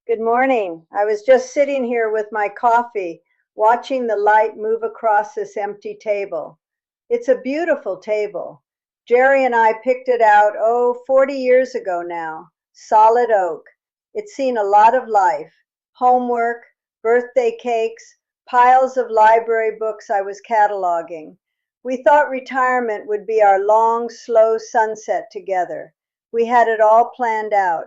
Good morning. I was just sitting here with my coffee, watching the light move across this empty table. It's a beautiful table. Jerry and I picked it out, 40 years ago now. Solid oak. It's seen a lot of life. Homework, birthday cakes, piles of library books I was cataloging. We thought retirement would be our long, slow sunset together. We had it all planned out.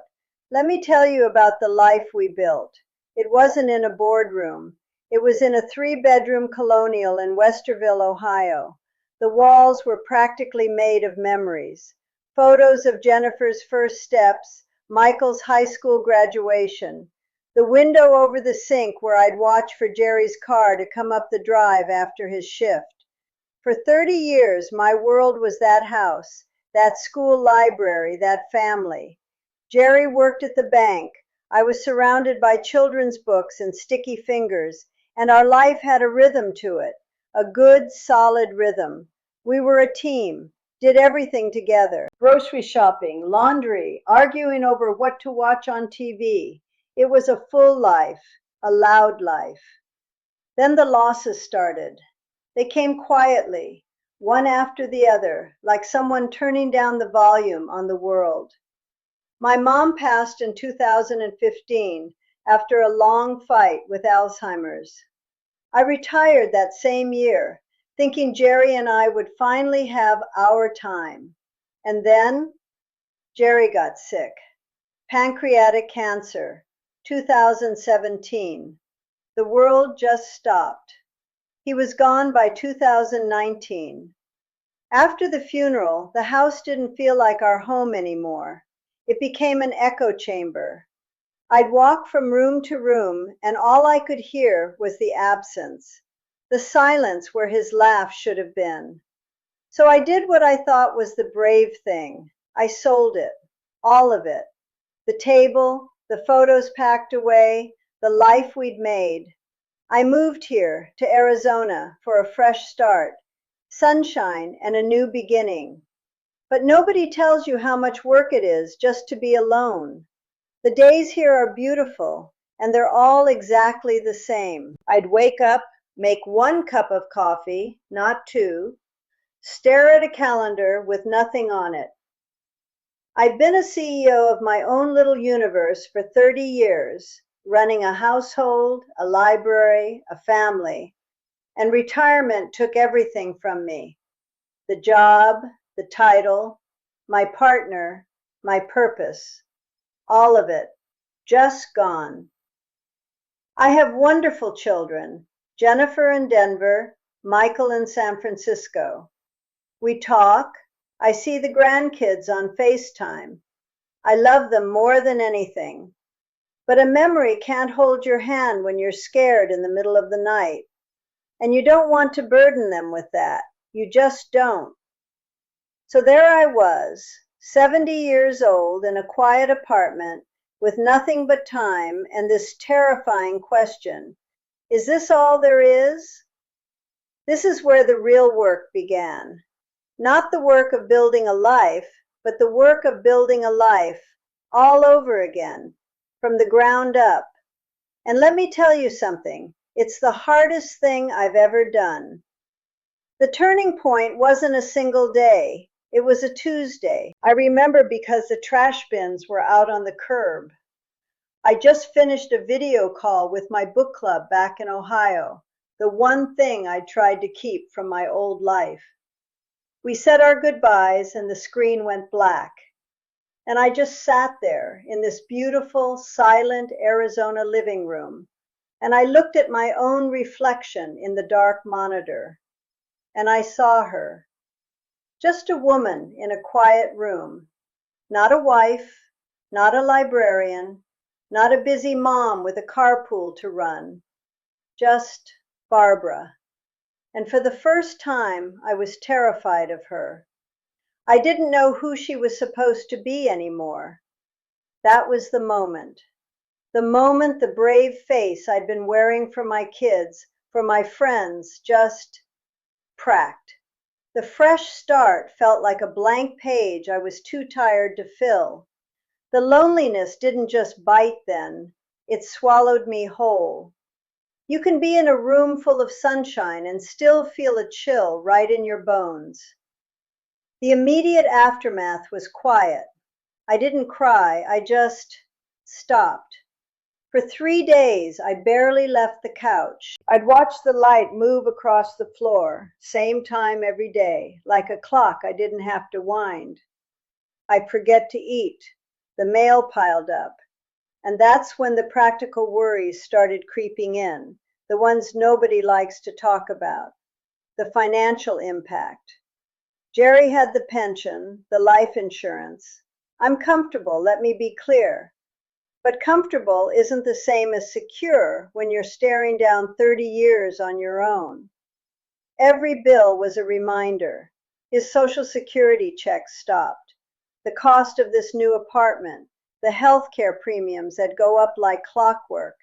Let me tell you about the life we built. It wasn't in a boardroom. It was in a three-bedroom colonial in Westerville, Ohio. The walls were practically made of memories. Photos of Jennifer's first steps, Michael's high school graduation, the window over the sink where I'd watch for Jerry's car to come up the drive after his shift. For 30 years, my world was that house, that school library, that family. Jerry worked at the bank. I was surrounded by children's books and sticky fingers, and our life had a rhythm to it, a good, solid rhythm. We were a team, did everything together. Grocery shopping, laundry, arguing over what to watch on TV. It was a full life, a loud life. Then the losses started. They came quietly, one after the other, like someone turning down the volume on the world. My mom passed in 2015 after a long fight with Alzheimer's. I retired that same year, thinking Jerry and I would finally have our time. And then Jerry got sick. Pancreatic cancer, 2017. The world just stopped. He was gone by 2019. After the funeral, the house didn't feel like our home anymore. It became an echo chamber. I'd walk from room to room, and all I could hear was the absence, the silence where his laugh should have been. So I did what I thought was the brave thing. I sold it, all of it. The table, the photos packed away, the life we'd made. I moved here to Arizona for a fresh start, sunshine and a new beginning. But nobody tells you how much work it is just to be alone. The days here are beautiful, and they're all exactly the same. I'd wake up, make one cup of coffee, not two, stare at a calendar with nothing on it. I've been a CEO of my own little universe for 30 years, running a household, a library, a family, and retirement took everything from me. The job, the title, my partner, my purpose, all of it, just gone. I have wonderful children, Jennifer in Denver, Michael in San Francisco. We talk. I see the grandkids on FaceTime. I love them more than anything. But a memory can't hold your hand when you're scared in the middle of the night. And you don't want to burden them with that. You just don't. So there I was, 70 years old in a quiet apartment with nothing but time and this terrifying question, is this all there is? This is where the real work began. Not the work of building a life, but the work of building a life all over again, from the ground up. And let me tell you something, it's the hardest thing I've ever done. The turning point wasn't a single day. It was a Tuesday. I remember because the trash bins were out on the curb. I just finished a video call with my book club back in Ohio, the one thing I tried to keep from my old life. We said our goodbyes and the screen went black. And I just sat there in this beautiful, silent Arizona living room, and I looked at my own reflection in the dark monitor, and I saw her. Just a woman in a quiet room, not a wife, not a librarian, not a busy mom with a carpool to run, just Barbara. And for the first time, I was terrified of her. I didn't know who she was supposed to be anymore. That was the moment the brave face I'd been wearing for my kids, for my friends, just cracked. The fresh start felt like a blank page I was too tired to fill. The loneliness didn't just bite then. It swallowed me whole. You can be in a room full of sunshine and still feel a chill right in your bones. The immediate aftermath was quiet. I didn't cry, I just stopped. For 3 days, I barely left the couch. I'd watch the light move across the floor, same time every day, like a clock I didn't have to wind. I'd forget to eat. The mail piled up. And that's when the practical worries started creeping in, the ones nobody likes to talk about. The financial impact. Jerry had the pension, the life insurance. I'm comfortable, let me be clear. But comfortable isn't the same as secure when you're staring down 30 years on your own. Every bill was a reminder. His Social Security check stopped. The cost of this new apartment, the health care premiums that go up like clockwork.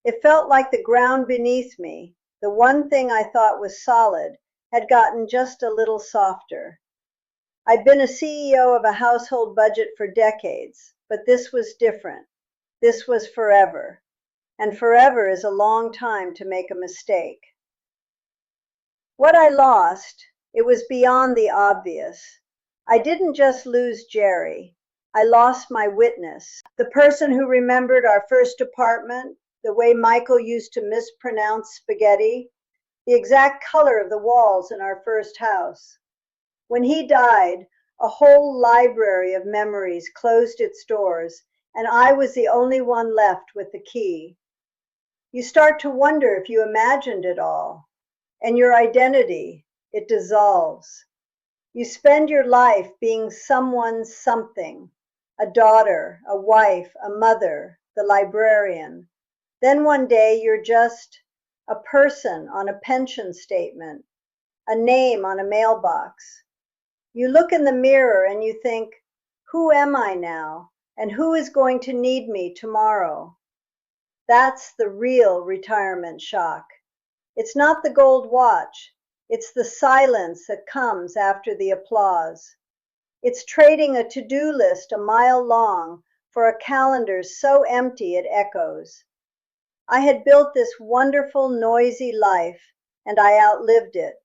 It felt like the ground beneath me, the one thing I thought was solid, had gotten just a little softer. I'd been a CEO of a household budget for decades, but this was different. This was forever. And forever is a long time to make a mistake. What I lost, it was beyond the obvious. I didn't just lose Jerry. I lost my witness, the person who remembered our first apartment, the way Michael used to mispronounce spaghetti, the exact color of the walls in our first house. When he died, a whole library of memories closed its doors, and I was the only one left with the key. You start to wonder if you imagined it all, and your identity, it dissolves. You spend your life being someone's something, a daughter, a wife, a mother, the librarian. Then one day you're just a person on a pension statement, a name on a mailbox. You look in the mirror and you think, who am I now? And who is going to need me tomorrow? That's the real retirement shock. It's not the gold watch. It's the silence that comes after the applause. It's trading a to-do list a mile long for a calendar so empty it echoes. I had built this wonderful, noisy life, and I outlived it.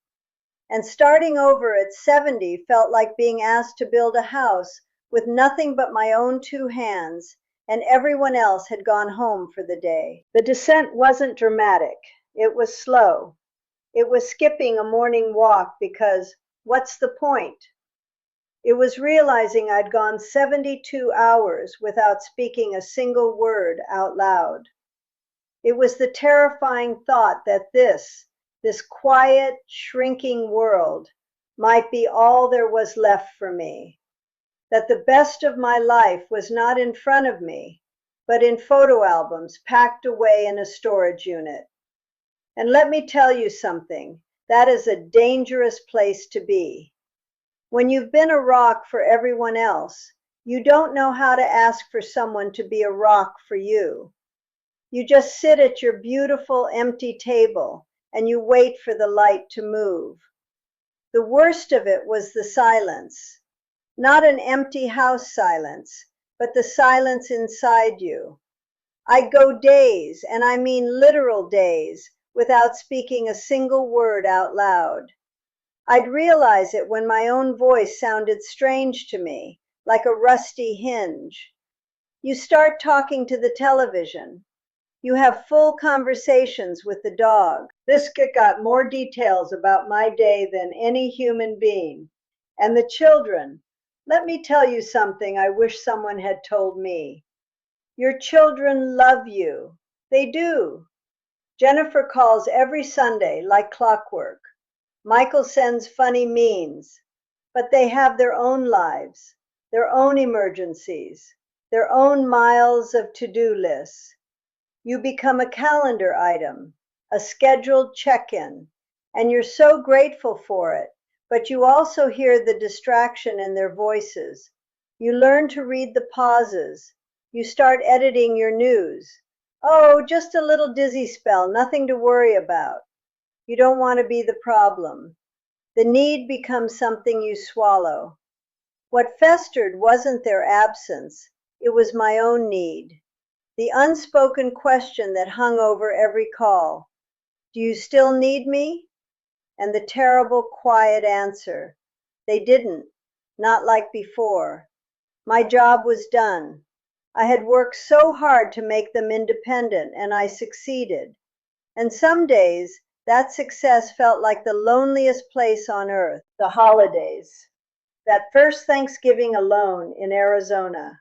And starting over at 70 felt like being asked to build a house with nothing but my own two hands, and everyone else had gone home for the day. The descent wasn't dramatic. It was slow. It was skipping a morning walk because what's the point? It was realizing I'd gone 72 hours without speaking a single word out loud. It was the terrifying thought that this quiet, shrinking world might be all there was left for me. That the best of my life was not in front of me, but in photo albums packed away in a storage unit. And let me tell you something, that is a dangerous place to be. When you've been a rock for everyone else, you don't know how to ask for someone to be a rock for you. You just sit at your beautiful empty table and you wait for the light to move. The worst of it was the silence. Not an empty house silence, but the silence inside you. I'd go days, and I mean literal days, without speaking a single word out loud. I'd realize it when my own voice sounded strange to me, like a rusty hinge. You start talking to the television. You have full conversations with the dog. This got more details about my day than any human being. And the children. Let me tell you something I wish someone had told me. Your children love you. They do. Jennifer calls every Sunday like clockwork. Michael sends funny memes. But they have their own lives, their own emergencies, their own miles of to-do lists. You become a calendar item, a scheduled check-in, and you're so grateful for it, but you also hear the distraction in their voices. You learn to read the pauses. You start editing your news. Oh, just a little dizzy spell, nothing to worry about. You don't want to be the problem. The need becomes something you swallow. What festered wasn't their absence, it was my own need. the unspoken question that hung over every call. Do you still need me? And the terrible, quiet answer. They didn't, not like before. My job was done. I had worked so hard to make them independent, and I succeeded. And some days, that success felt like the loneliest place on earth, the holidays. That first Thanksgiving alone in Arizona.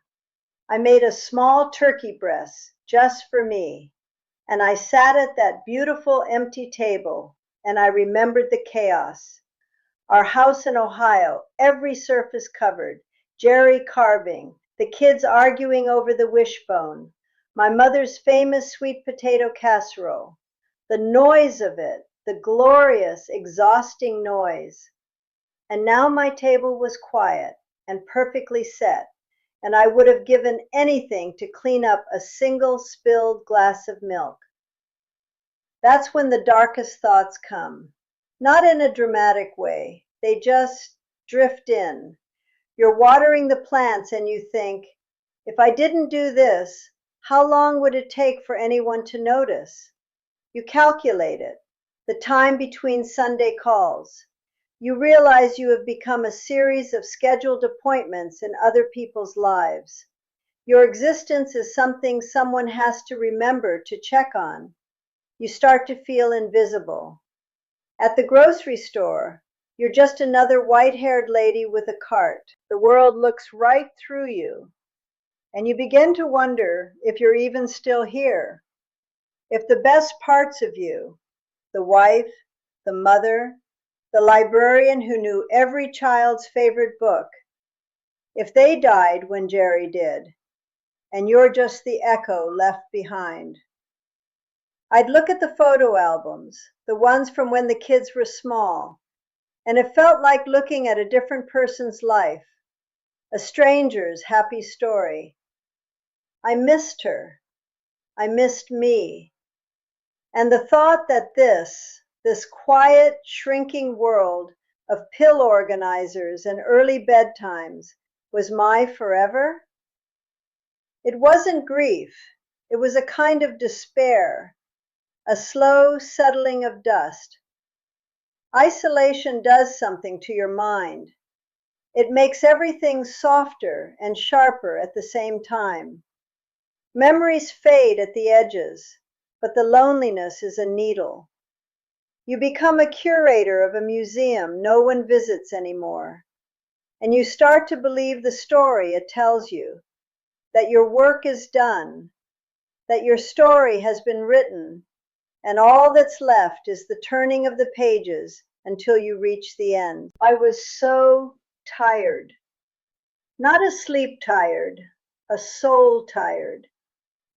I made a small turkey breast just for me, and I sat at that beautiful empty table, and I remembered the chaos. Our house in Ohio, every surface covered, Jerry carving, the kids arguing over the wishbone, my mother's famous sweet potato casserole, the noise of it, the glorious, exhausting noise. And now my table was quiet and perfectly set, and I would have given anything to clean up a single spilled glass of milk. That's when the darkest thoughts come. Not in a dramatic way. They just drift in. You're watering the plants and you think, if I didn't do this, how long would it take for anyone to notice? You calculate it, the time between Sunday calls. You realize you have become a series of scheduled appointments in other people's lives. Your existence is something someone has to remember to check on. You start to feel invisible. At the grocery store, you're just another white-haired lady with a cart. The world looks right through you, and you begin to wonder if you're even still here. If the best parts of you, the wife, the mother, the librarian who knew every child's favorite book, if they died when Jerry did, and you're just the echo left behind. I'd look at the photo albums, the ones from when the kids were small, and it felt like looking at a different person's life, a stranger's happy story. I missed her. I missed me. And the thought that this quiet, shrinking world of pill organizers and early bedtimes was my forever? It wasn't grief. It was a kind of despair, a slow settling of dust. Isolation does something to your mind. It makes everything softer and sharper at the same time. Memories fade at the edges, but the loneliness is a needle. You become a curator of a museum no one visits anymore, and you start to believe the story it tells you, that your work is done, that your story has been written, and all that's left is the turning of the pages until you reach the end. I was so tired. Not a sleep tired, a soul tired.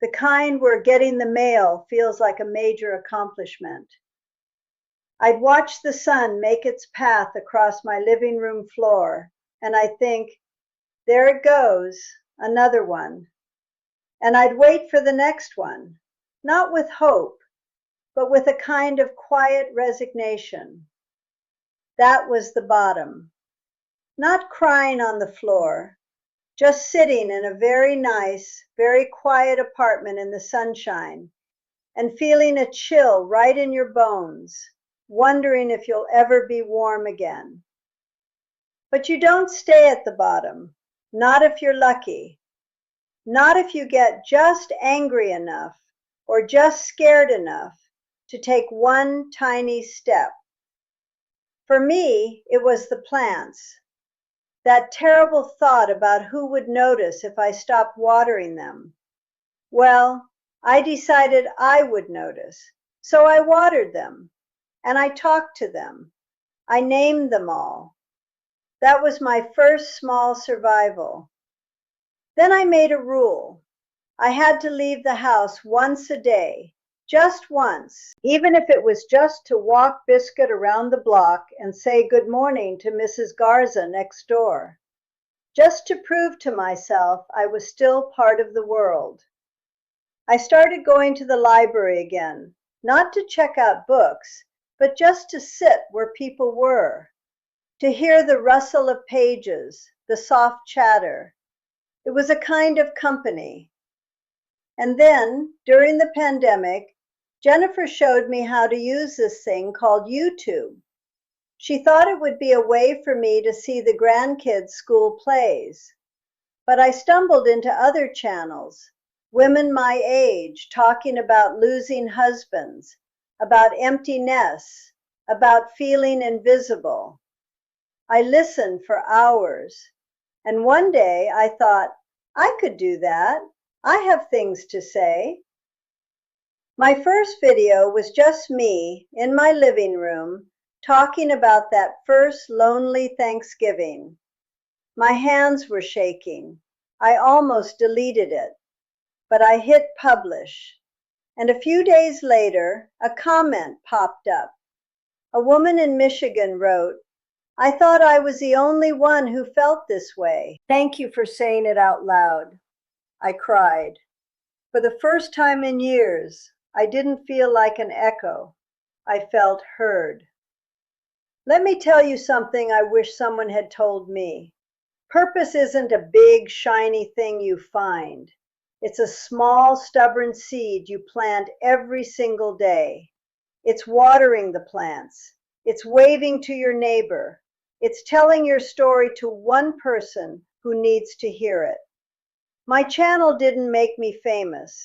The kind where getting the mail feels like a major accomplishment. I'd watch the sun make its path across my living room floor, and I'd think, there it goes, another one. And I'd wait for the next one, not with hope, but with a kind of quiet resignation. That was the bottom. Not crying on the floor, just sitting in a very nice, very quiet apartment in the sunshine and feeling a chill right in your bones, wondering if you'll ever be warm again. But you don't stay at the bottom, not if you're lucky, not if you get just angry enough or just scared enough to take one tiny step. For me, it was the plants. That terrible thought about who would notice if I stopped watering them. Well, I decided I would notice, so I watered them, and I talked to them. I named them all. That was my first small survival. Then I made a rule. I had to leave the house once a day, just once, even if it was just to walk Biscuit around the block and say good morning to Mrs. Garza next door, just to prove to myself I was still part of the world. I started going to the library again, not to check out books, but just to sit where people were, to hear the rustle of pages, the soft chatter. It was a kind of company. And then, during the pandemic, Jennifer showed me how to use this thing called YouTube. She thought it would be a way for me to see the grandkids' school plays. But I stumbled into other channels, women my age talking about losing husbands, about empty nests, about feeling invisible. I listened for hours, and one day I thought, I could do that. I have things to say. My first video was just me in my living room talking about that first lonely Thanksgiving. My hands were shaking. I almost deleted it, but I hit publish. And a few days later, a comment popped up. A woman in Michigan wrote, "I thought I was the only one who felt this way. Thank you for saying it out loud." I cried. For the first time in years, I didn't feel like an echo. I felt heard. Let me tell you something I wish someone had told me. Purpose isn't a big, shiny thing you find. It's a small, stubborn seed you plant every single day. It's watering the plants. It's waving to your neighbor. It's telling your story to one person who needs to hear it. My channel didn't make me famous.